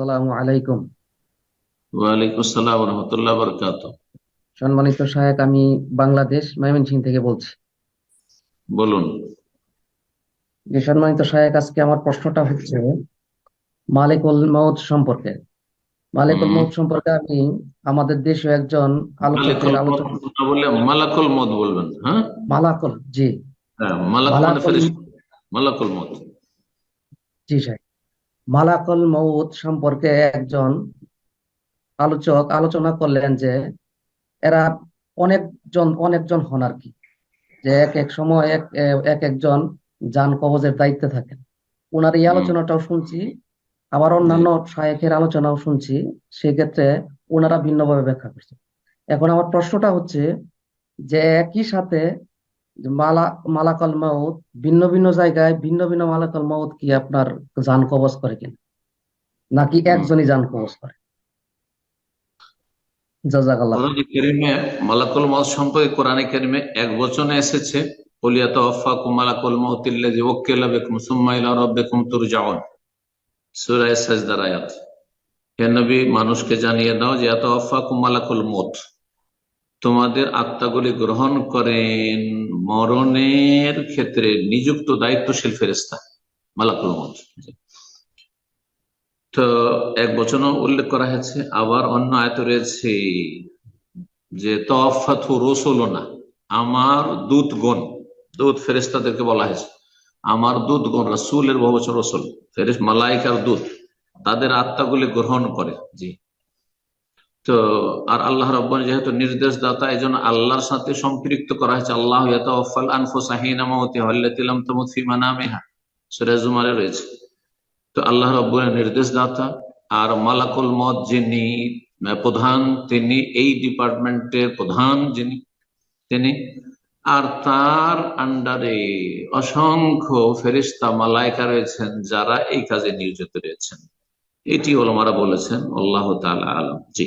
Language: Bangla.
আসসালামু আলাইকুম। ওয়ালাইকুম আসসালাম রহমতুল্লাহ বরকাত। সম্মানিত শায়েখ, আমি বাংলাদেশ ময়মনসিংহ থেকে বলছি। বলুন। যে সম্মানিত শায়েখ, আজকে আমার প্রশ্নটা হচ্ছে মালিকুল মউত সম্পর্কে। মালিকুল হুম। মউত সম্পর্কে আমি আমাদের দেশে একজন আলোচকের মালাকুল মত আলোচনা। না বলে মালাকুল মত বলবেন, হ্যাঁ। মালাকুল, জি। হ্যাঁ, মালাক মানে মালাকুল, ফেরেশতা। মালাকুল মত। জি শায়েখ। মালাকুল মউত সম্পর্কে একজন আলোচক আলোচনা করলেন যে এরা অনেকজন হন আর কি, যে এক এক সময় এক একজন যান কবজের দায়িত্বে থাকেন। ওনার এই হুম। আলোচনাটাও শুনছি, আবার জি। অন্যান্য শায়েখের আলোচনাও শুনছি। সেক্ষেত্রে ওনারা ভিন্নভাবে ব্যাখ্যা করছে। এখন আমার প্রশ্নটা হচ্ছে যে একই সাথে যে মালাকাল মাউত ভিন্ন ভিন্ন জায়গায় ভিন্ন ভিন্ন মালাকাল মাউত কি আপনার যান কবজ করে কিনা, নাকি হুম। একজনই যান কবজ করে? জাযাকাল্লাহ কোরআনে খাইর। কারিমে মালাকুল মত সম্পর্কে কোরআনে কারিমে এক বচনে এসেছে, কুল ইয়াতাওয়াফাকুম মালাকুল মাউতিল্লাযী ওয়াক্কালা বিকুম সুম্মা ইলা রাব্বিকুম তুরজাউন। সূরা সাজদার আয়াত। হে নবী, মানুষকে জানিয়ে দাও যে ইয়াতাওয়াফাকুম মালাকুল মত, তোমাদের আত্মাগুলি গ্রহণ করেন মরণের ক্ষেত্রে নিযুক্ত দায়িত্বশীল ফেরেশতা মালাকুল মউত। তো এক বচনও উল্লেখ করা হয়েছে, আবার অন্য আয়াত রয়েছে যে তাওয়াফাতহু রুসুলুনা, আমার দূতগণ। দূত ফেরেশতাদেরকে বলা হয়েছে আমার দূতগণ, রাসূলের বহুবচন রসুল, মালাইকার দূত, তাদের আত্মাগুলি গ্রহণ করে। জি। তো আর আল্লাহ রাব্বুল যেহেতু নির্দেশ দাতা, এই জন্য আল্লাহর সাথে সম্পৃক্ত করা হয়েছে। আল্লাহ ইয়াতাওয়াফাল আনফুসা হিনা মাউতিহা আল্লাতী লাম তামুত ফি মানামিহা, সূরা জুমারে রয়েছে। তো আল্লাহ রাব্বুল নির্দেশ দাতা, আর মালাকুল মত যিনি প্রধান, তিনি এই ডিপার্টমেন্টের প্রধান, যিনি তিনি, আর তার আন্ডারে অসংখ্য ফেরেশতা মালায়েকা রয়েছেন যারা এই কাজে নিয়োজিত রয়েছেন। এটি ওলামারা বলেছেন। আল্লাহ তাআলা আলাম। জি।